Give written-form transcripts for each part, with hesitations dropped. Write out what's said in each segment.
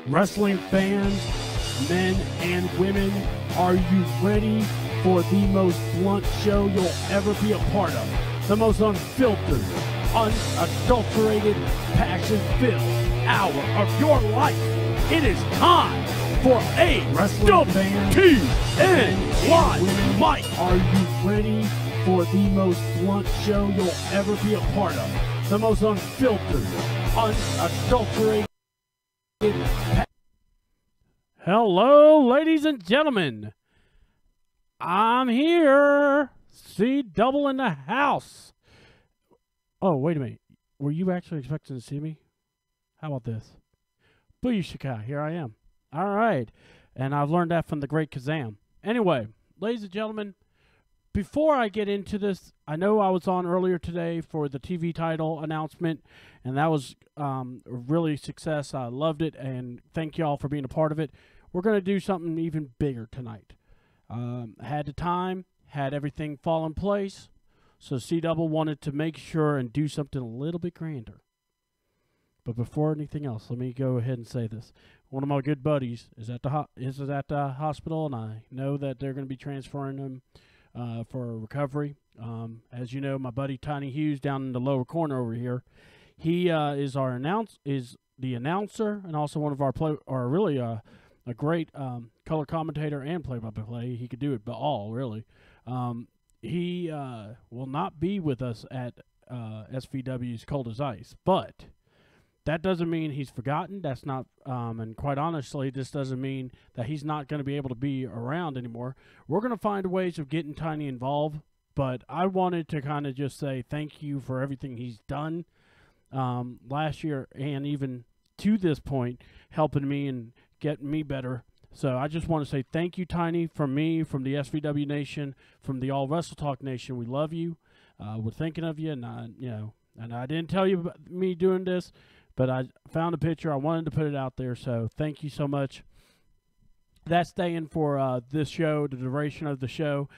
Wrestling fans, men and women, are you ready for the most blunt show you'll ever be a part of? The most unfiltered, unadulterated, passion-filled hour of your life. It is time for AWTN Live Mike. Are you ready for the most blunt show you'll ever be a part of? The most unfiltered, unadulterated. Hello, ladies and gentlemen. I'm here. See double in the house. Oh, wait a minute. Were you actually expecting to see me? How about this? Booyah, here I am. All right. And I've learned that from the great Kazam. Anyway, ladies and gentlemen, before I get into this, I know I was on earlier today for the TV title announcement, and that was really a success. I loved it, and thank you all for being a part of it. We're going to do something even bigger tonight. Had the time, had everything fall in place, so C-Double wanted to make sure and do something a little bit grander. But before anything else, let me go ahead and say this. One of my good buddies is at the hospital, and I know that they're going to be transferring him for recovery. As you know, my buddy Tiny Hughes down in the lower corner over here, he is the announcer and also one of our a great color commentator and play-by-play. He could do it all, really. He will not be with us at SVW's Cold as Ice, but that doesn't mean he's forgotten. That's not, and quite honestly, this doesn't mean that he's not going to be able to be around anymore. We're going to find ways of getting Tiny involved, but I wanted to kind of just say thank you for everything he's done last year and even to this point, helping me and getting me better. So I just want to say thank you, Tiny, from me, from the SVW Nation, from the All Wrestle Talk Nation. We love you. We're thinking of you, and I didn't tell you about me doing this, but I found a picture. I wanted to put it out there, so thank you so much. That's staying for this show, the duration of the show.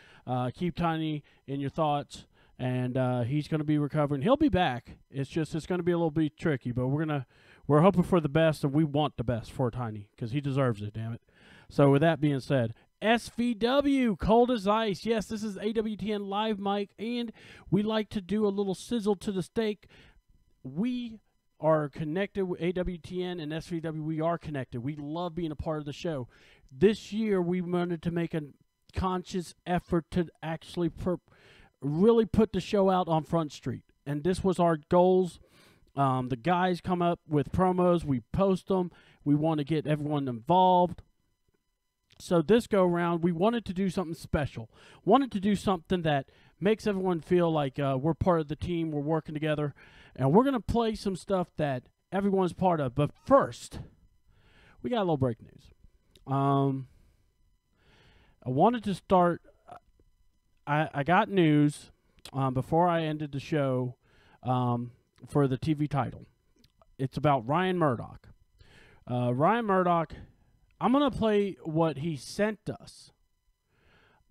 Keep Tiny in your thoughts, and he's going to be recovering. He'll be back. It's going to be a little bit tricky, but we're hoping for the best, and we want the best for Tiny because he deserves it, damn it. So with that being said, SVW, Cold as Ice. Yes, this is AWTN Live Mike, and we like to do a little sizzle to the steak. We are connected with AWTN and SVW. We are connected. We love being a part of the show. This year, we wanted to make a conscious effort to actually really put the show out on Front Street, and this was our goals. The guys come up with promos. We post them. We want to get everyone involved. So this go around, we wanted to do something special. Wanted to do something that makes everyone feel like we're part of the team, we're working together. And we're going to play some stuff that everyone's part of. But first, we got a little breaking news. I wanted to start, I got news before I ended the show for the TV title. It's about Ryan Murdoch. Ryan Murdoch, I'm going to play what he sent us,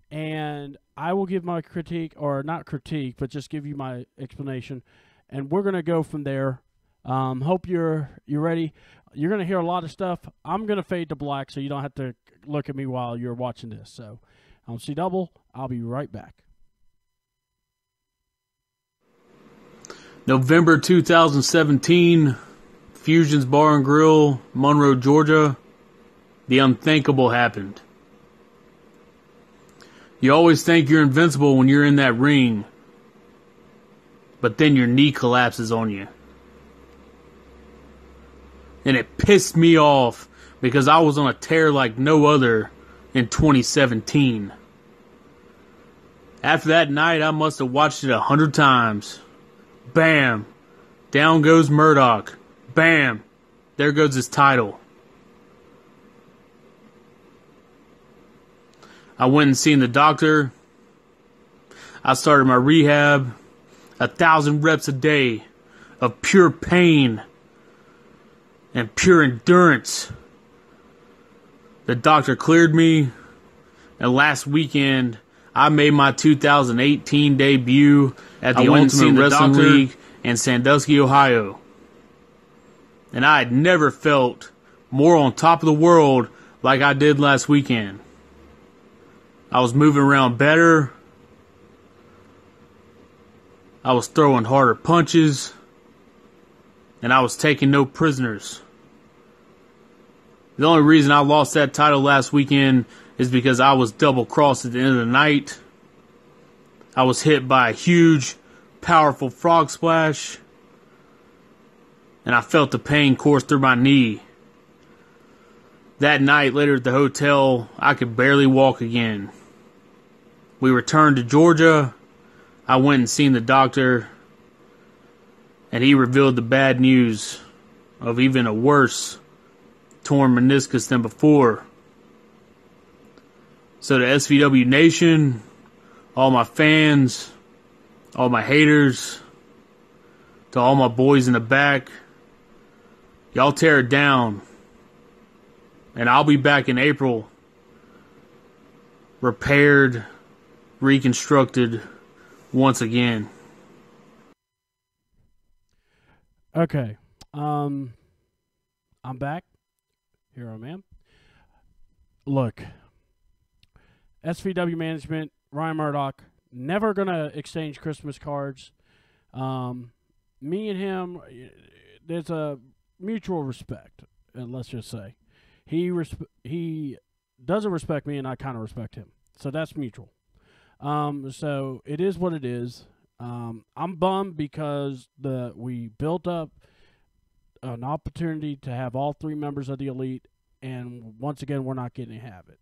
and I will give my critique, or not critique, but just give you my explanation, and we're going to go from there. Hope you're ready. You're going to hear a lot of stuff. I'm going to fade to black, so you don't have to look at me while you're watching this. So, I'm C-Double. I'll be right back. November 2017, Fusion's Bar and Grill, Monroe, Georgia. The unthinkable happened. You always think you're invincible when you're in that ring, but then your knee collapses on you. And it pissed me off because I was on a tear like no other in 2017. After that night, I must have watched it 100 times. Bam! Down goes Murdoch. Bam! There goes his title. I went and seen the doctor. I started my rehab. 1,000 reps a day of pure pain and pure endurance. The doctor cleared me, and last weekend I made my 2018 debut at the Ultimate Wrestling League in Sandusky, Ohio. And I had never felt more on top of the world like I did last weekend. I was moving around better. I was throwing harder punches. And I was taking no prisoners. The only reason I lost that title last weekend is because I was double-crossed at the end of the night. I was hit by a huge, powerful frog splash. And I felt the pain course through my knee. That night, later at the hotel, I could barely walk again. We returned to Georgia. I went and seen the doctor. And he revealed the bad news of even a worse torn meniscus than before. So the SVW Nation, all my fans, all my haters, to all my boys in the back, y'all tear it down. And I'll be back in April, repaired, reconstructed once again. Okay. I'm back. Here I am. Look, SVW management, Ryan Murdoch, never going to exchange Christmas cards. Me and him, there's a mutual respect, let's just say. He doesn't respect me, and I kind of respect him. So that's mutual. So it is what it is. I'm bummed because we built up an opportunity to have all three members of the Elite, and once again, we're not getting to have it.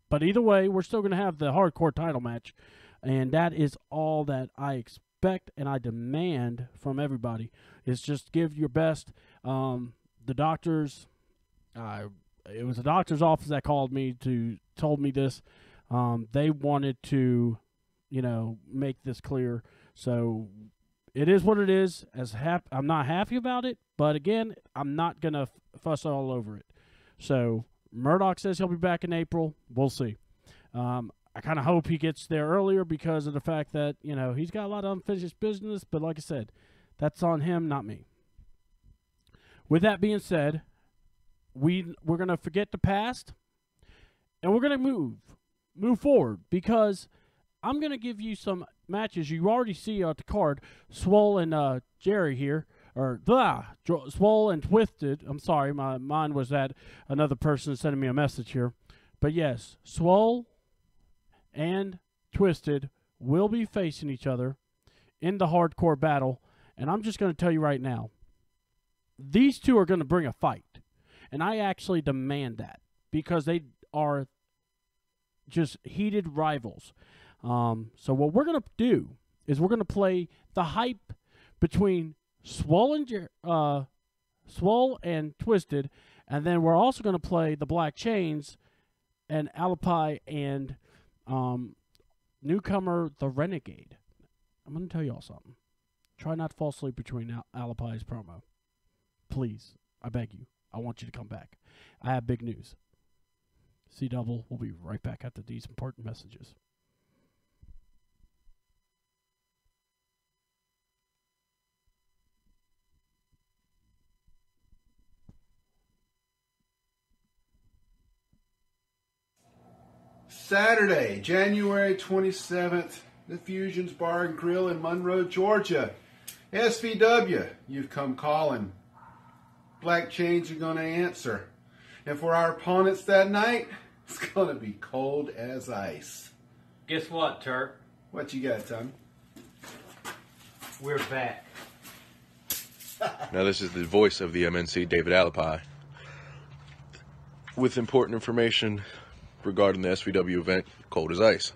But either way, we're still going to have the hardcore title match, and that is all that I expect and I demand from everybody is just give your best. The doctors, it was the doctor's office that told me this. They wanted to, make this clear. So it is what it is. I'm not happy about it, but again, I'm not gonna fuss all over it. So Murdoch says he'll be back in April. We'll see. I kind of hope he gets there earlier because of the fact that he's got a lot of unfinished business. But like I said, that's on him, not me. With that being said, we're gonna forget the past, and we're gonna move forward because I'm going to give you some matches you already see on the card. Swole and Jerry here. Swole and Twisted. I'm sorry, my mind was at another person sending me a message here. But yes, Swole and Twisted will be facing each other in the hardcore battle. And I'm just going to tell you right now, these two are going to bring a fight. And I actually demand that because they are just heated rivals. So what we're going to do is we're going to play the hype between Swole and Twisted, and then we're also going to play the Black Chains and Alipi and newcomer the Renegade. I'm going to tell y'all something. Try not to fall asleep between Alipi's promo. Please, I beg you. I want you to come back. I have big news. C-Double will be right back after these important messages. Saturday, January 27th, the Fusions Bar and Grill in Monroe, Georgia. SVW, you've come calling. Black Chains are going to answer. And for our opponents that night, it's going to be cold as ice. Guess what, Turk? What you got, Tom? We're back. Now this is the voice of the MNC, David Alipi, with important information regarding the SVW event, Cold as Ice.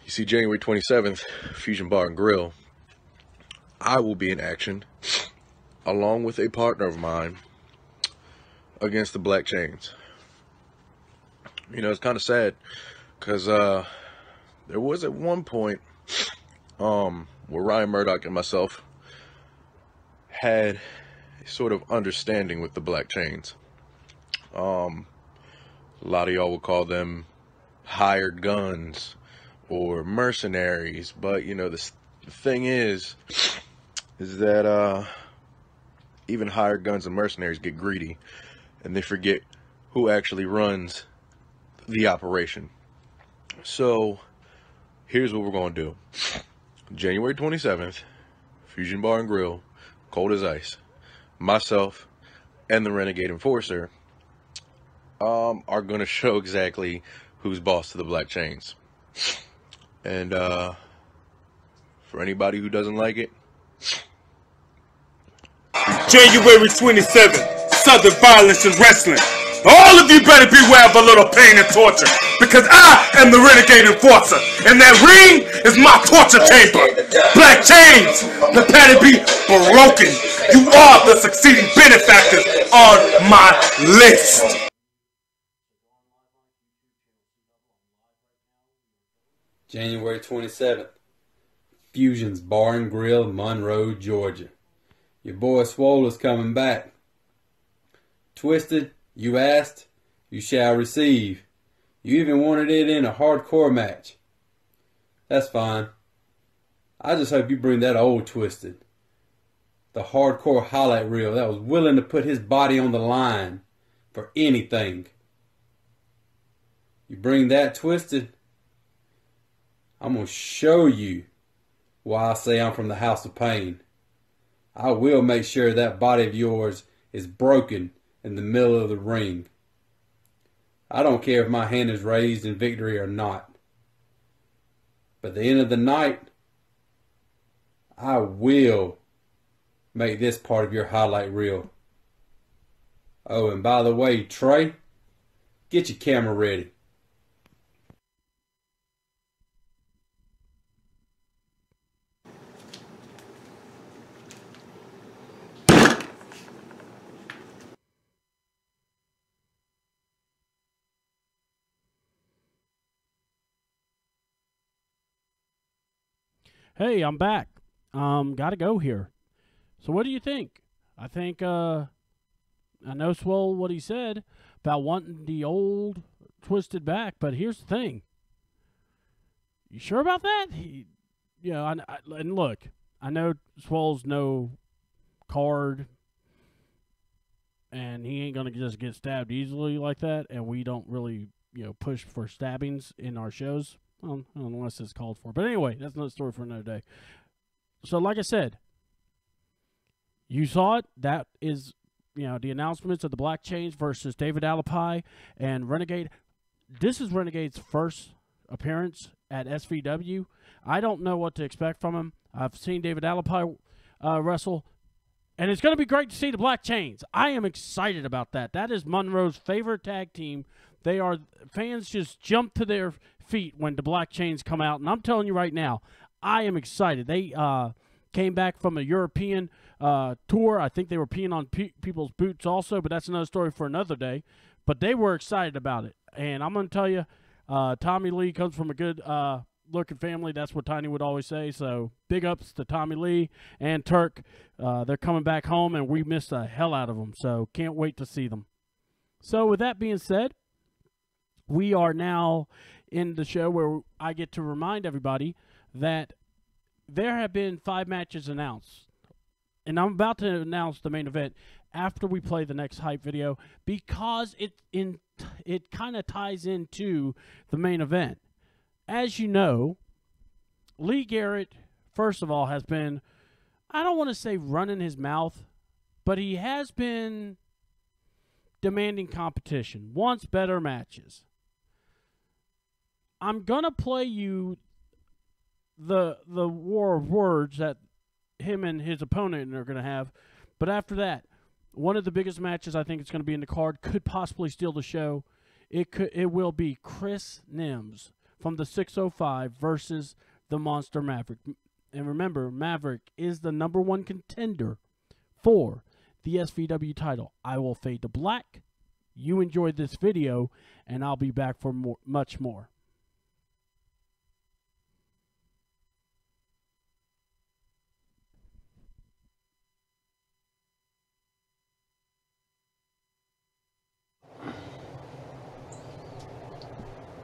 You see, January 27th, Fusion Bar and Grill, I will be in action, along with a partner of mine, against the Black Chains. It's kind of sad, because there was at one point where Ryan Murdoch and myself had a sort of understanding with the Black Chains. A lot of y'all would call them hired guns or mercenaries, but the thing is that even hired guns and mercenaries get greedy, and they forget who actually runs the operation. So here's what we're going to do. January 27th, Fusion Bar and Grill, cold as ice. Myself and the Renegade Enforcer are going to show exactly who's boss to the Black Chains. And for anybody who doesn't like it, January 27th, Southern Violence and Wrestling. All of you better beware of a little pain and torture, because I am the Renegade Enforcer, and that ring is my torture chamber. Black Chains, prepare to be broken. You are the succeeding benefactors on my list. January 27th, Fusion's Bar and Grill, Monroe, Georgia. Your boy Swole is coming back. Twisted, you asked, you shall receive. You even wanted it in a hardcore match. That's fine. I just hope you bring that old Twisted. The hardcore highlight reel that was willing to put his body on the line for anything. You bring that Twisted, I'm going to show you why I say I'm from the House of Pain. I will make sure that body of yours is broken in the middle of the ring. I don't care if my hand is raised in victory or not. But at the end of the night, I will make this part of your highlight reel. Oh, and by the way, Trey, get your camera ready. Hey, I'm back. Gotta go here. So what do you think? I think, I know Swole what he said about wanting the old Twisted back, but here's the thing. You sure about that? And look, I know Swole's no card, and he ain't gonna just get stabbed easily like that, and we don't really, push for stabbings in our shows. Unless it's called for. But anyway, that's another story for another day. So like I said, you saw it. That is, the announcements of the Black Chains versus David Alapai and Renegade. This is Renegade's first appearance at SVW. I don't know what to expect from him. I've seen David Alapai wrestle, and it's going to be great to see the Black Chains. I am excited about that. That is Monroe's favorite tag team. Fans just jump to their feet when the Black Chains come out, and I'm telling you right now, I am excited. They came back from a European tour. I think they were peeing on people's boots also, but that's another story for another day. But they were excited about it, and I'm going to tell you, Tommy Lee comes from a good looking family. That's what Tiny would always say. So big ups to Tommy Lee and Turk. They're coming back home, and we missed the hell out of them. So can't wait to see them. So with that being said, we are now in the show where I get to remind everybody that there have been 5 matches announced. And I'm about to announce the main event after we play the next hype video, because it kind of ties into the main event. As you know, Lee Garrett, first of all, has been, I don't want to say running his mouth, but he has been demanding competition, wants better matches. I'm going to play you the war of words that him and his opponent are going to have. But after that, one of the biggest matches I think it's going to be in the card, could possibly steal the show. It will be Chris Nims from the 605 versus the Monster Maverick. And remember, Maverick is the #1 contender for the SVW title. I will fade to black. You enjoyed this video, and I'll be back for much more.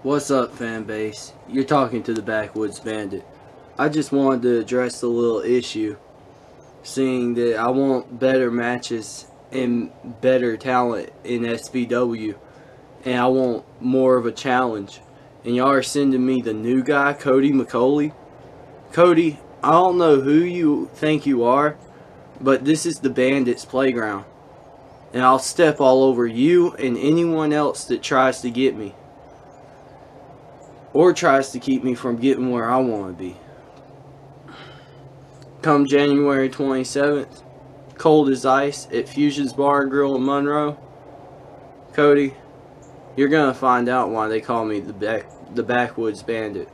What's up, fan base? You're talking to the Backwoods Bandit. I just wanted to address the little issue seeing that I want better matches and better talent in SVW, and I want more of a challenge. And y'all are sending me the new guy, Cody McCauley. Cody, I don't know who you think you are, but this is the Bandits playground. And I'll step all over you and anyone else that tries to get me. Or tries to keep me from getting where I want to be. Come January 27th, cold as ice at Fusion's Bar and Grill in Monroe. Cody, you're gonna find out why they call me the Backwoods Bandit.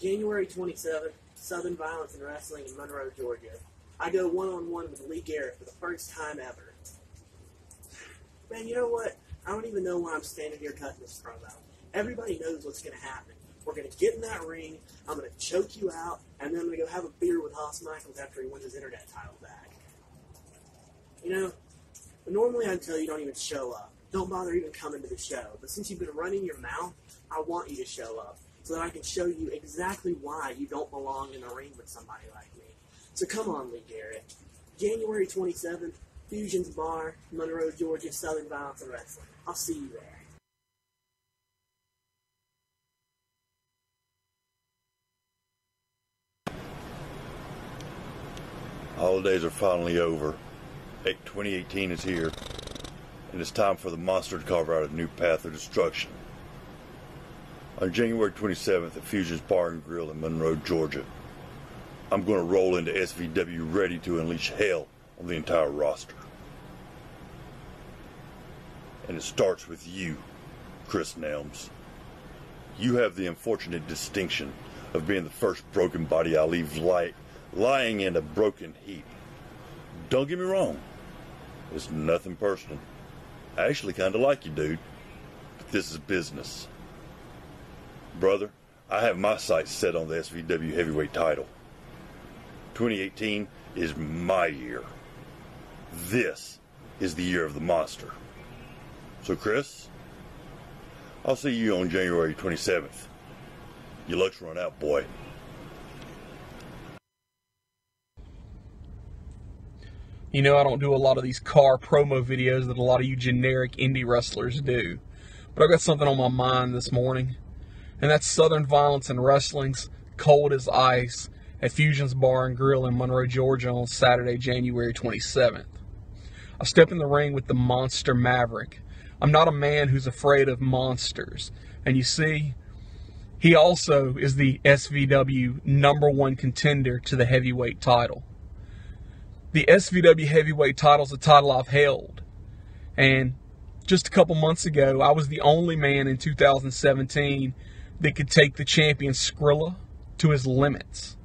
January 27th, Southern Violence and Wrestling in Monroe, Georgia. I go one-on-one with Lee Garrett for the first time ever. Man, you know what? I don't even know why I'm standing here cutting this promo. Everybody knows what's going to happen. We're going to get in that ring, I'm going to choke you out, and then I'm going to go have a beer with Haas Michaels after he wins his internet title back. You know, normally I'd tell you don't even show up. Don't bother even coming to the show. But since you've been running your mouth, I want you to show up so that I can show you exactly why you don't belong in a ring with somebody like me. So come on, Lee Garrett. January 27th, Fusion's Bar, Monroe, Georgia, Southern Violence and Wrestling. I'll see you there. Holidays are finally over. 2018 is here, and it's time for the monster to carve out a new path of destruction. On January 27th at Fusion's Bar and Grill in Monroe, Georgia, I'm going to roll into SVW ready to unleash hell on the entire roster. And it starts with you, Chris Nelms. You have the unfortunate distinction of being the first broken body I leave lying in a broken heap. Don't get me wrong, it's nothing personal. I actually kind of like you, dude, but this is business. Brother, I have my sights set on the SVW heavyweight title. 2018 is my year. This is the year of the monster. So Chris, I'll see you on January 27th. Your luck's run out, boy. You know, I don't do a lot of these car promo videos that a lot of you generic indie wrestlers do. But I've got something on my mind this morning. And that's Southern Violence and Wrestling's Cold as Ice at Fusion's Bar and Grill in Monroe, Georgia on Saturday, January 27th. I step in the ring with the Monster Maverick. I'm not a man who's afraid of monsters. And you see, he also is the SVW #1 contender to the heavyweight title. The SVW heavyweight title is a title I've held. And just a couple months ago, I was the only man in 2017 that could take the champion Skrilla to his limits.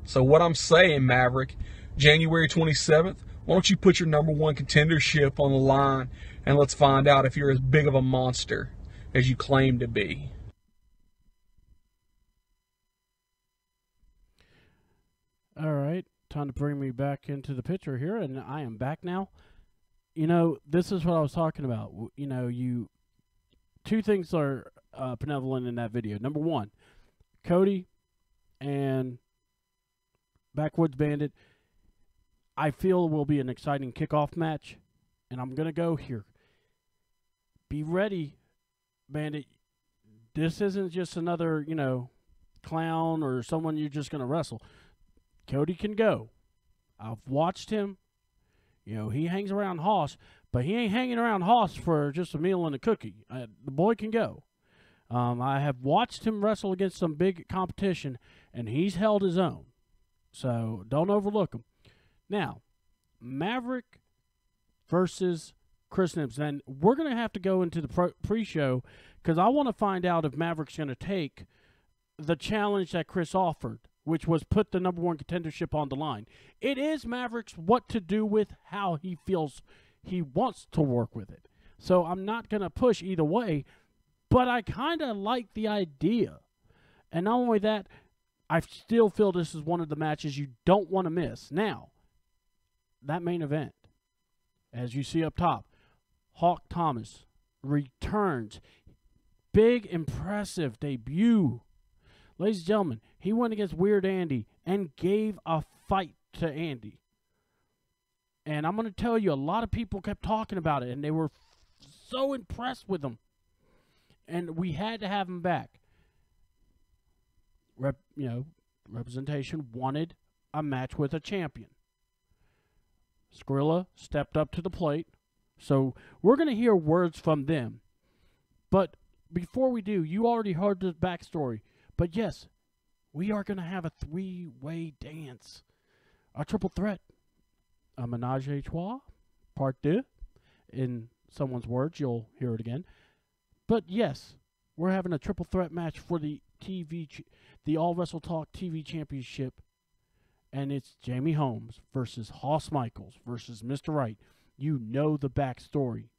So what I'm saying, Maverick, January 27th, why don't you put your #1 contendership on the line and let's find out if you're as big of a monster as you claim to be. All right, time to bring me back into the picture here, and I am back now. You know, this is what I was talking about. You know, two things are benevolent in that video. Number one, Cody and Backwoods Bandit, I feel will be an exciting kickoff match, and I'm going to go here. Be ready, Bandit. This isn't just another, clown or someone you're just going to wrestle. Cody can go. I've watched him. He hangs around Haas, but he ain't hanging around Haas for just a meal and a cookie. The boy can go. I have watched him wrestle against some big competition, and he's held his own. So don't overlook him. Now, Maverick versus Chris Nibbs. And we're going to have to go into the pre-show because I want to find out if Maverick's going to take the challenge that Chris offered, which was put the #1 contendership on the line. It is Maverick's what to do with how he feels he wants to work with it. So I'm not going to push either way, but I kind of like the idea. And not only that, I still feel this is one of the matches you don't want to miss. Now, that main event, as you see up top, Hawk Thomas returns. Big, impressive debut. Ladies and gentlemen, he went against Weird Andy and gave a fight to Andy. And I'm going to tell you, a lot of people kept talking about it, and they were so impressed with him. And we had to have him back. Representation wanted a match with a champion. Skrilla stepped up to the plate. So we're going to hear words from them. But before we do, you already heard the backstory. But yes, we are going to have a three-way dance. A triple threat. A menage a trois, part deux. In someone's words, you'll hear it again. But yes, we're having a triple threat match for the All Wrestle Talk TV Championship. And it's Jamie Holmes versus Hoss Michaels versus Mr. Right. You know the backstory.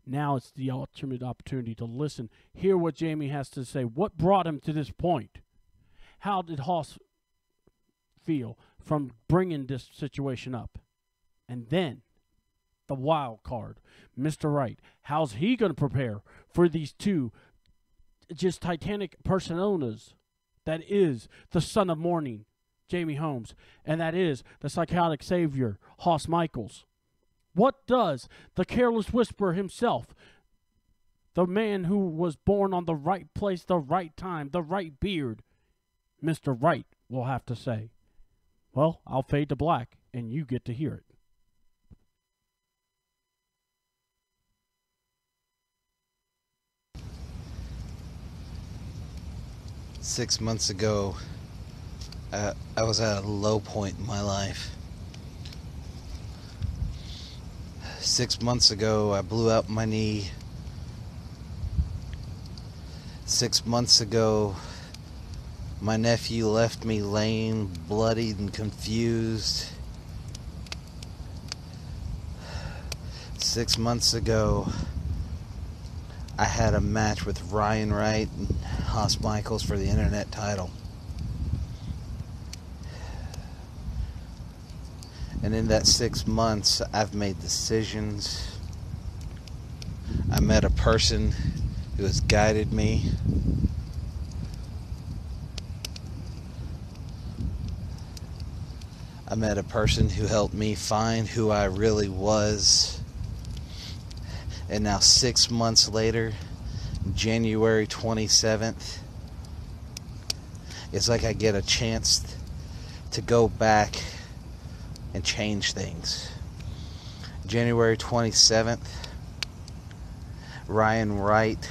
Now it's the ultimate opportunity to listen, hear what Jamie has to say. What brought him to this point? How did Hoss feel from bringing this situation up? And then the wild card, Mr. Right. How's he going to prepare for these two just titanic personas? That is the Son of Morning, Jamie Holmes, and that is the psychotic savior, Hoss Michaels. What does the careless whisperer himself, the man who was born on the right place, the right time, the right beard, Mr. Right, will have to say? Well, I'll fade to black, and you get to hear it. Six months ago, I was at a low point in my life. 6 months ago, I blew out my knee. 6 months ago, my nephew left me laying bloodied and confused. 6 months ago, I had a match with Ryan Wright and Hoss Michaels for the internet title. And in that 6 months, I've made decisions. I met a person who has guided me. I met a person who helped me find who I really was. And now 6 months later, January 27th, it's like I get a chance to go back and change things. January 27th, Ryan Wright,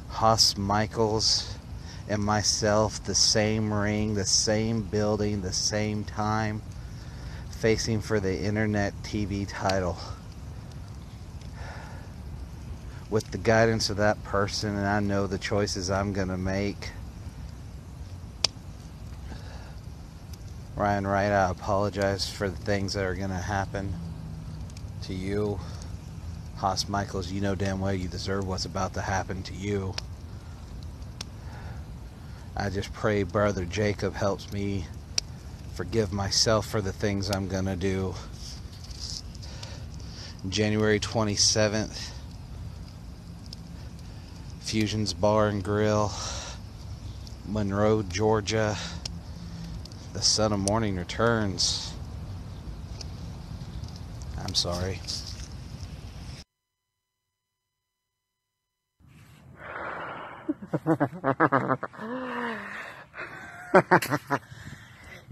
Hoss Michaels, and myself, the same ring, the same building, the same time, facing for the internet TV title. With the guidance of that person, and I know the choices I'm gonna make. Ryan Wright, I apologize for the things that are going to happen to you. Hoss Michaels, you know damn well you deserve what's about to happen to you. I just pray Brother Jacob helps me forgive myself for the things I'm going to do. January 27th, Fusion's Bar and Grill, Monroe, Georgia. The Son of Morning returns. I'm sorry.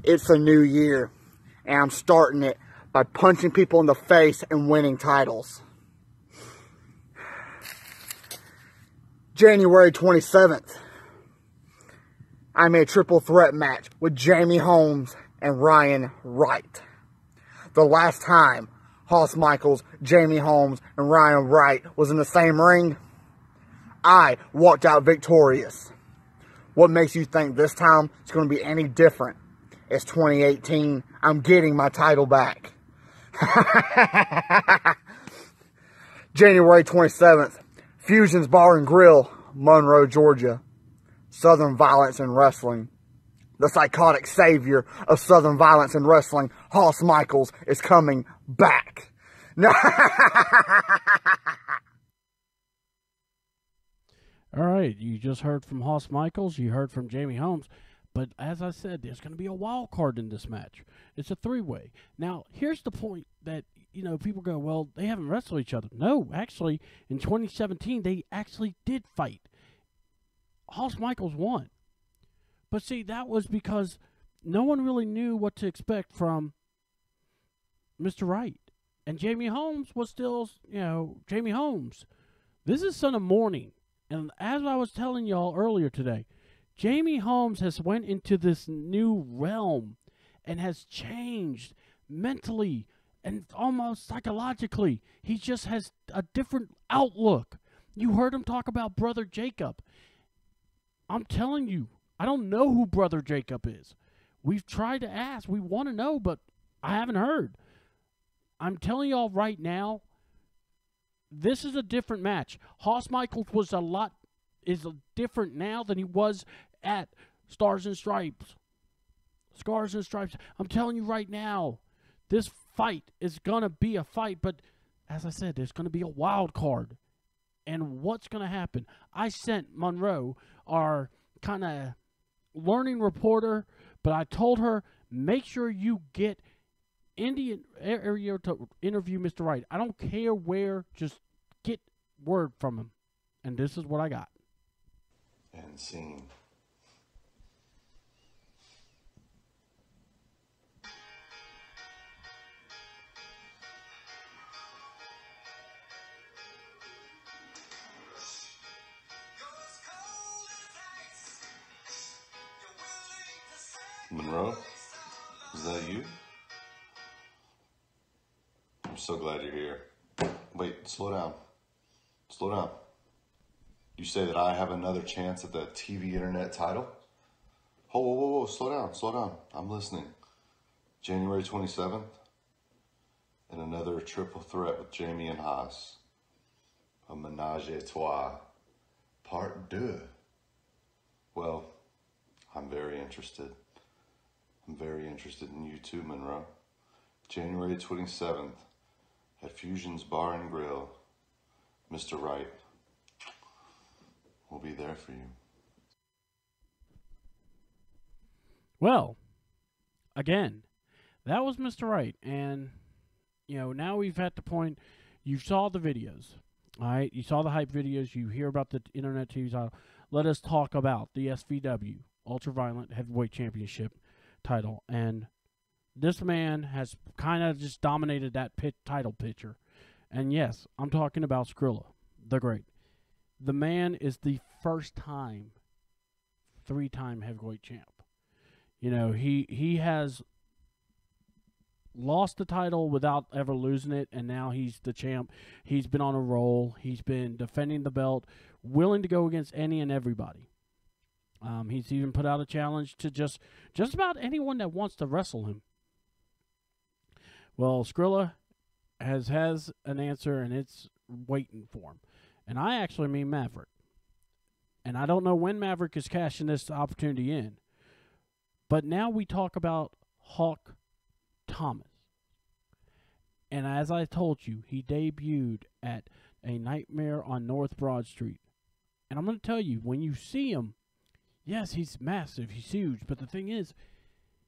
It's a new year, and I'm starting it by punching people in the face and winning titles. January 27th. I made a triple threat match with Jamie Holmes and Ryan Wright. The last time Hoss Michaels, Jamie Holmes, and Ryan Wright was in the same ring, I walked out victorious. What makes you think this time it's going to be any different? It's 2018. I'm getting my title back. January 27th, Fusion's Bar and Grill, Monroe, Georgia. Southern Violence in Wrestling. The psychotic savior of Southern Violence in Wrestling, Hoss Michaels, is coming back. All right, you just heard from Hoss Michaels. You heard from Jamie Holmes. But as I said, there's going to be a wild card in this match. It's a three-way. Now, here's the point that, people go, well, they haven't wrestled each other. No, actually, in 2017, they actually did fight. Hoss Michaels won. But see, that was because no one really knew what to expect from Mr. Wright. And Jamie Holmes was still, Jamie Holmes. This is Son of Morning. And as I was telling y'all earlier today, Jamie Holmes has went into this new realm and has changed mentally and almost psychologically. He just has a different outlook. You heard him talk about Brother Jacob. I'm telling you, I don't know who Brother Jacob is. We've tried to ask. We want to know, but I haven't heard. I'm telling y'all right now, this is a different match. Hoss Michaels is different now than he was at Stars and Stripes. Scars and Stripes. I'm telling you right now, this fight is going to be a fight, but as I said, there's going to be a wild card. And what's going to happen? I sent Monroe, our kind of learning reporter, but I told her, make sure you get Indian area to interview Mr. Wright. I don't care where, just get word from him. And this is what I got. And scene. Monroe, is that you? I'm so glad you're here. Wait, slow down. Slow down. You say that I have another chance at the TV internet title? Whoa, slow down. I'm listening. January 27th, and another triple threat with Jamie and Haas. A menage a trois. Part 2. Well, I'm very interested. I'm very interested in you too, Monroe. January 27th at Fusion's Bar and Grill. Mr. Wright will be there for you. Well, again, that was Mr. Wright. And, now we've at the point, you saw the videos. All right, you saw the hype videos. You hear about the Internet TV title. Let us talk about the SVW, Ultraviolent Heavyweight Championship title. And this man has kind of just dominated that title picture. And yes, I'm talking about Skrilla, the Great. The man is the first-time, 3-time heavyweight champ. He has lost the title without ever losing it, and now he's the champ. He's been on a roll. He's been defending the belt, willing to go against any and everybody. He's even put out a challenge to just about anyone that wants to wrestle him. Well, Skrilla has an answer, and it's waiting for him. And I actually mean Maverick. And I don't know when Maverick is cashing this opportunity in. But now we talk about Hawk Thomas. And as I told you, he debuted at A Nightmare on North Broad Street. And I'm going to tell you, when you see him, yes, he's massive, he's huge. But the thing is,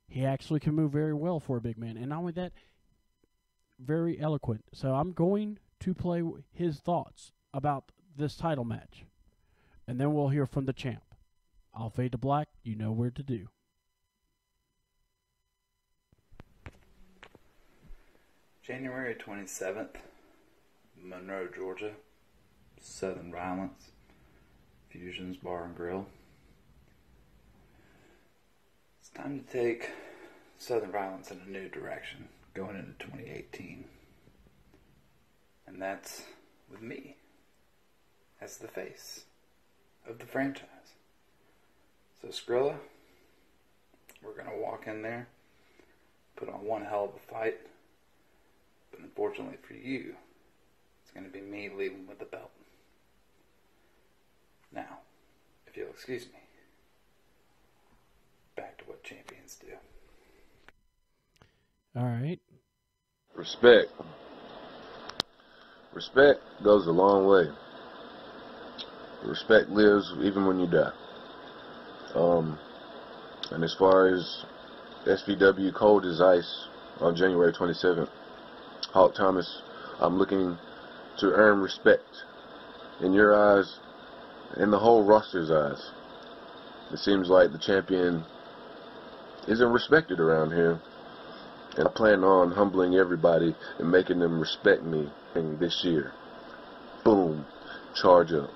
he actually can move very well for a big man. And not only that, very eloquent. So I'm going to play his thoughts about this title match. And then we'll hear from the champ. I'll fade to black. You know where to do. January 27th, Monroe, Georgia. Southern Violence. Fusion's Bar and Grill. It's time to take Southern Violence in a new direction going into 2018. And that's with me as the face of the franchise. So Skrilla, we're going to walk in there, put on one hell of a fight, but unfortunately for you, it's going to be me leading with the belt. Now, if you'll excuse me, back to what champions do. All right. Respect. Respect goes a long way. Respect lives even when you die. And as far as SVW Cold as Ice on January 27th, Hawk Thomas, I'm looking to earn respect in your eyes and the whole roster's eyes. It seems like the champion isn't respected around here, and I plan on humbling everybody and making them respect me this year. Boom. Charge up.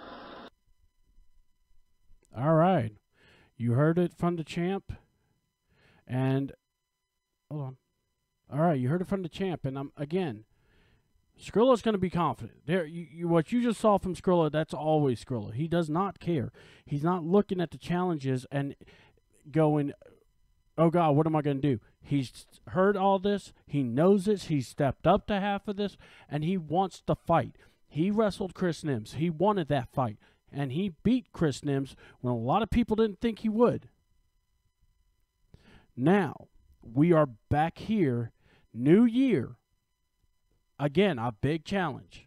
All right. You heard it from the champ. And, hold on. All right, you heard it from the champ. And again, Skrilla's going to be confident. What you just saw from Skrilla, that's always Skrilla. He does not care. He's not looking at the challenges and going, oh, God, what am I going to do? He's heard all this. He knows this. He's stepped up to half of this, and he wants to fight. He wrestled Chris Nims. He wanted that fight, and he beat Chris Nims when a lot of people didn't think he would. Now, we are back here, new year. Again, a big challenge.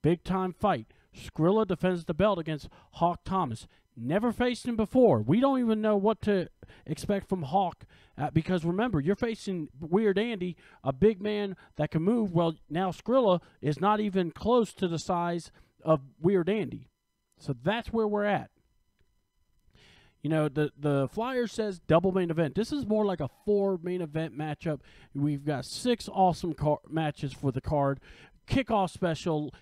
Big-time fight. Skrilla defends the belt against Hawk Thomas. Never faced him before. We don't even know what to expect from Hawk because, remember, you're facing Weird Andy, a big man that can move. Well, now Skrilla is not even close to the size of Weird Andy. So that's where we're at. You know, the flyer says double main event. This is more like a 4 main event matchup. We've got 6 awesome matches for the card. Kickoff special,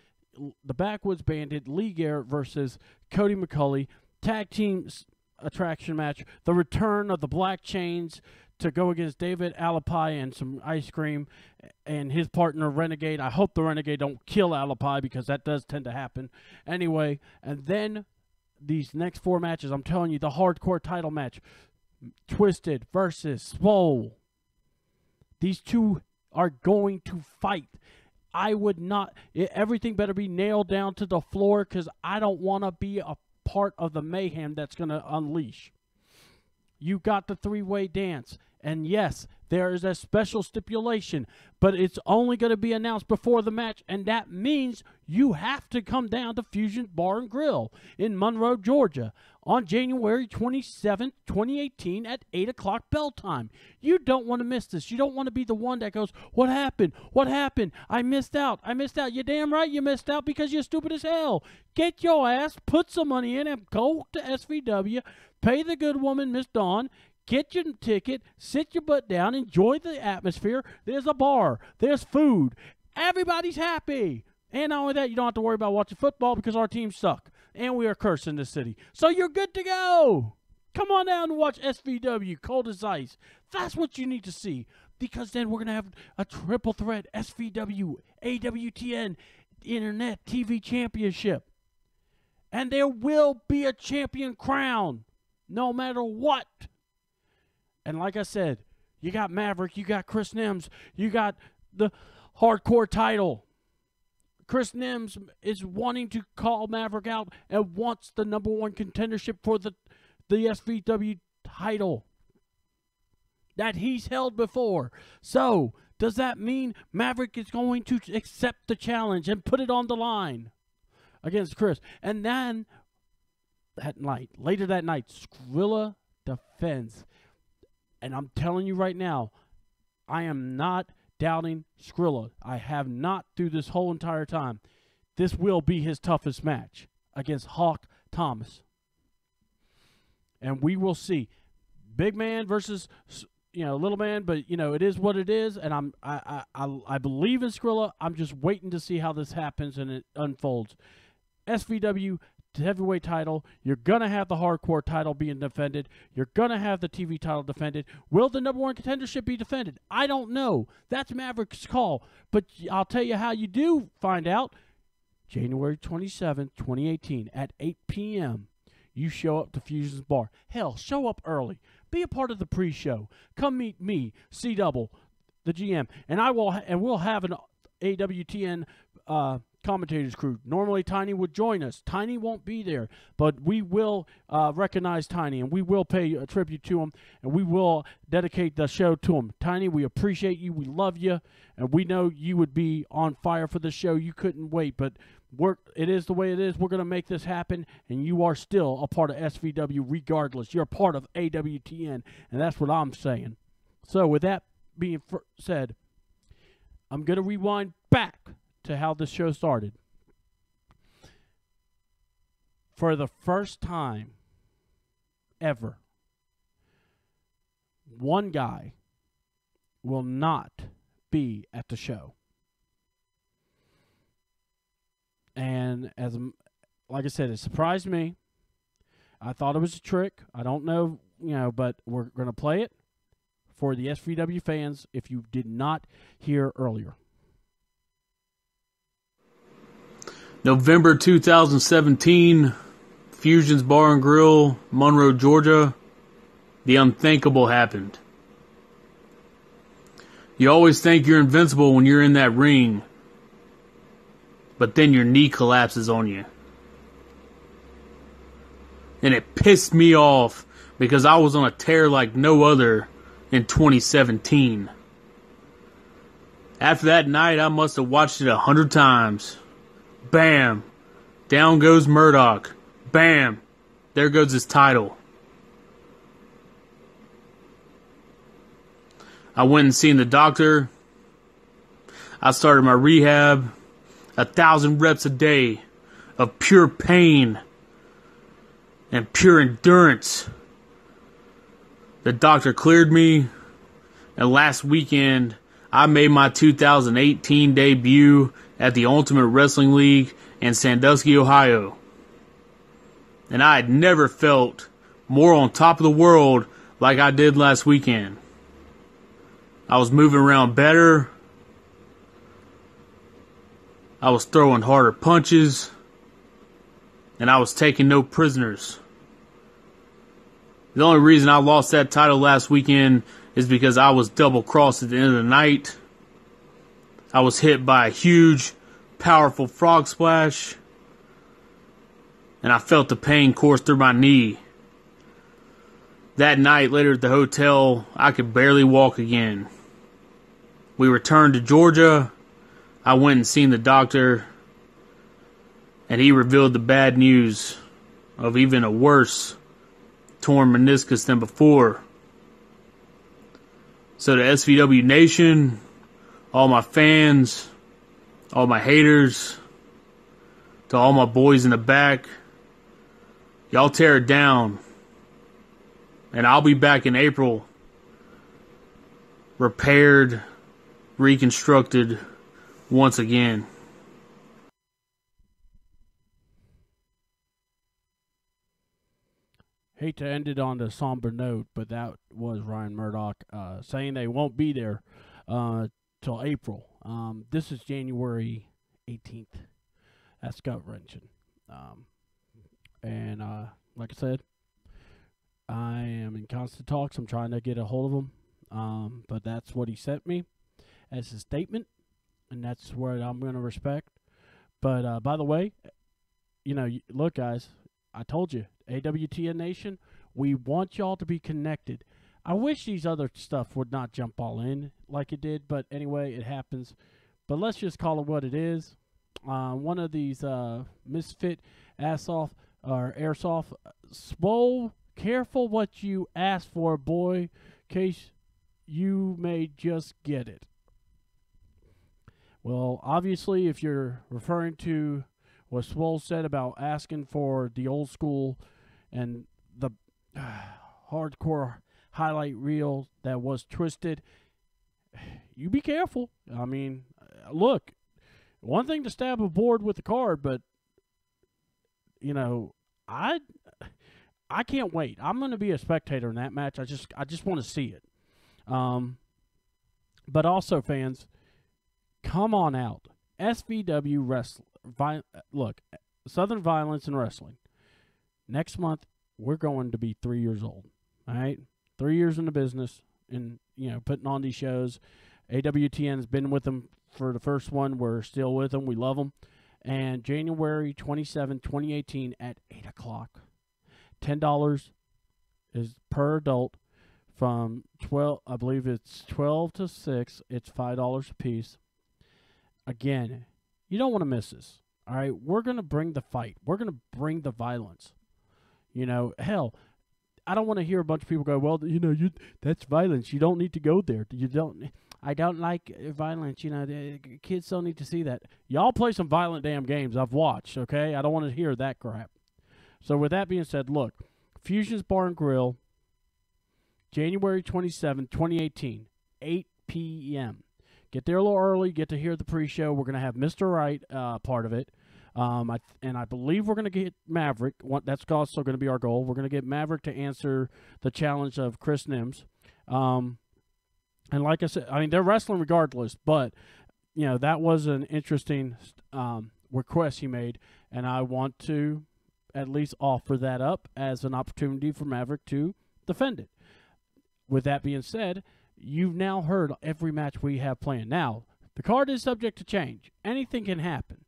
the Backwoods Bandit, Lee Garrett versus Cody McCulley. Tag team attraction match. The return of the Black Chains to go against David Alapai and some ice cream and his partner Renegade. I hope the Renegade don't kill Alapai because that does tend to happen. Anyway, and then these next 4 matches, I'm telling you, the hardcore title match, Twisted versus Swole. These two are going to fight. I would not, everything better be nailed down to the floor because I don't want to be a part of the mayhem that's going to unleash. You got the 3-way dance. And yes, there is a special stipulation, but it's only going to be announced before the match, and that means you have to come down to Fusion Bar and Grill in Monroe, Georgia on January 27th, 2018 at 8 o'clock bell time. You don't want to miss this. You don't want to be the one that goes, what happened? What happened? I missed out. I missed out. You're damn right you missed out because you're stupid as hell. Get your ass, put some money in, and go to SVW, pay the good woman, Miss Dawn, get your ticket, sit your butt down, enjoy the atmosphere. There's a bar. There's food. Everybody's happy. And not only that, you don't have to worry about watching football because our teams suck. And we are cursed in this city. So you're good to go. Come on down and watch SVW, Cold as Ice. That's what you need to see. Because then we're going to have a triple threat SVW, AWTN, Internet TV Championship. And there will be a champion crown, no matter what. And like I said, you got Maverick, you got Chris Nims, you got the hardcore title. Chris Nims is wanting to call Maverick out and wants the #1 contendership for the SVW title that he's held before. So, does that mean Maverick is going to accept the challenge and put it on the line against Chris? And then, later that night, Skrilla defends. And I'm telling you right now, I am not doubting Skrilla. I have not through this whole entire time. This will be his toughest match against Hawk Thomas. And we will see. Big man versus, little man, but, it is what it is. And I believe in Skrilla. I'm just waiting to see how this happens and it unfolds. SVW heavyweight title. You're going to have the hardcore title being defended. You're going to have the TV title defended. Will the #1 contendership be defended? I don't know. That's Maverick's call. But I'll tell you how you do find out. January 27th, 2018 at 8 p.m. You show up to Fusion's Bar. Hell, show up early. Be a part of the pre-show. Come meet me, C-Double, the GM. And we'll have an AWTN commentators crew. Normally Tiny would join us. Tiny won't be there, but we will recognize Tiny, and we will pay a tribute to him, and we will dedicate the show to him. Tiny, we appreciate you. We love you, and we know you would be on fire for the show. You couldn't wait, but it is the way it is. We're going to make this happen, and you are still a part of SVW regardless. You're a part of AWTN, and that's what I'm saying. So with that being said, I'm going to rewind back to how this show started. For the first time ever, one guy will not be at the show. And like I said, it surprised me. I thought it was a trick. I don't know, but we're going to play it for the SVW fans if you did not hear earlier. November 2017, Fusion's Bar and Grill, Monroe, Georgia. The unthinkable happened. You always think you're invincible when you're in that ring, but then your knee collapses on you. And it pissed me off because I was on a tear like no other in 2017. After that night, I must have watched it 100 times. Bam! Down goes Murdoch. Bam! There goes his title. I went and seen the doctor. I started my rehab. 1,000 reps a day of pure pain and pure endurance. The doctor cleared me, and last weekend I made my 2018 debut at the Ultimate Wrestling League in Sandusky, Ohio. And I had never felt more on top of the world like I did last weekend. I was moving around better. I was throwing harder punches, and I was taking no prisoners. The only reason I lost that title last weekend is because I was double-crossed at the end of the night. I was hit by a huge, powerful frog splash, and I felt the pain course through my knee. That night, later at the hotel, I could barely walk again. We returned to Georgia. I went and seen the doctor, and he revealed the bad news of even a worse torn meniscus than before. So to SVW Nation, all my fans, all my haters, to all my boys in the back, y'all tear it down. And I'll be back in April, repaired, reconstructed, once again. Hate to end it on the somber note, but that was Ryan Murdoch saying they won't be there till April. This is January 18th. That's gut-wrenching. And like I said, I am in constant talks. I'm trying to get a hold of him. But that's what he sent me as his statement. And that's what I'm going to respect. But, by the way, look, guys, I told you, AWTN Nation, we want y'all to be connected. I wish these other stuff would not jump all in like it did, but anyway, it happens. But let's just call it what it is. One of these misfit airsoft, Swole, careful what you ask for, boy, case you may just get it. Well, obviously, if you're referring to what Swole said about asking for the old school and the hardcore highlight reel that was twisted, you be careful. I mean, look, one thing to stab a board with a card, but, I can't wait. I'm going to be a spectator in that match. I just want to see it. But also, fans, come on out. SVW Wrestling. Look, Southern Violence and Wrestling. Next month, we're going to be 3 years old. All right? 3 years in the business and, putting on these shows. AWTN has been with them for the first one. We're still with them. We love them. and January 27, 2018 at 8 o'clock. $10 is per adult from 12, I believe it's 12 to 6. It's $5 a piece. Again, you don't want to miss this. All right, we're going to bring the fight. We're going to bring the violence. You know, hell, I don't want to hear a bunch of people go, well, you know, that's violence. You don't need to go there. I don't like violence. You know, the kids don't need to see that. Y'all play some violent damn games I've watched, okay? I don't want to hear that crap. So with that being said, look, Fusion's Bar and Grill, January 27, 2018, 8 p.m. Get there a little early. Get to hear the pre-show. We're going to have Mr. Wright part of it. I believe we're going to get Maverick. That's also going to be our goal. We're going to get Maverick to answer the challenge of Chris Nims. And like I said, I mean, they're wrestling regardless, but, you know, that was an interesting request he made, and I want to at least offer that up as an opportunity for Maverick to defend it. With that being said, you've now heard every match we have planned. Now, the card is subject to change. Anything can happen.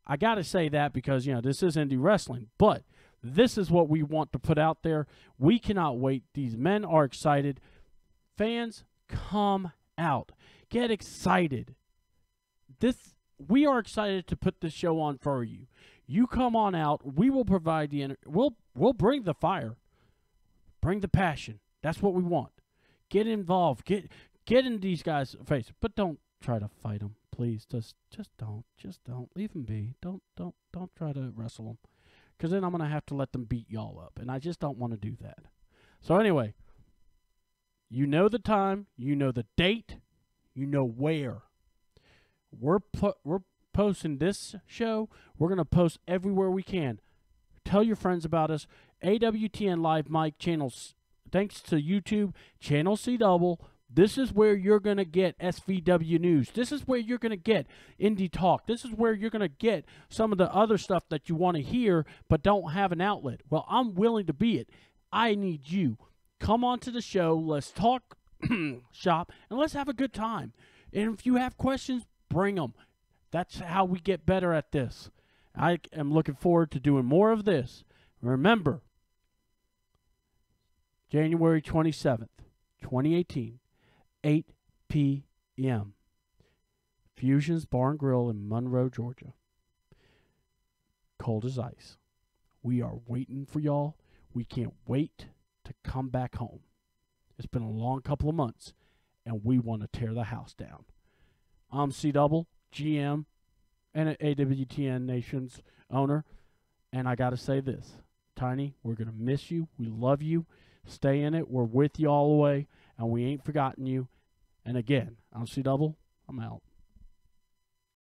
I got to say that because, you know, this is indie wrestling, but this is what we want to put out there. We cannot wait. These men are excited. Fans, come out. Get excited. We are excited to put this show on for you. You come on out. We will provide the we'll bring the fire. Bring the passion. That's what we want. Get involved. Get in these guys' face, but don't try to fight them, please. Just don't. Just don't. Leave them be. Don't try to wrestle them, because then I'm gonna have to let them beat y'all up, and I just don't want to do that. So anyway, you know the time, you know the date, you know where. We're posting this show. We're gonna post everywhere we can. Tell your friends about us. AWTN Live Mic channels. Thanks to YouTube, Channel C Double. This is where you're going to get SVW news. This is where you're going to get indie talk. This is where you're going to get some of the other stuff that you want to hear but don't have an outlet. Well, I'm willing to be it. I need you. Come on to the show. Let's talk shop, and let's have a good time. And if you have questions, bring them. That's how we get better at this. I am looking forward to doing more of this. Remember, January 27th, 2018, 8 p.m. Fusion's Bar and Grill in Monroe, Georgia. Cold as ice. We are waiting for y'all. We can't wait to come back home. It's been a long couple of months, and we want to tear the house down. I'm C Double, GM, and an AWTN Nation's owner, and I got to say this. Tiny, we're going to miss you. We love you. Stay in it. We're with you all the way, and we ain't forgotten you. And again, I'm C Double. I'm out.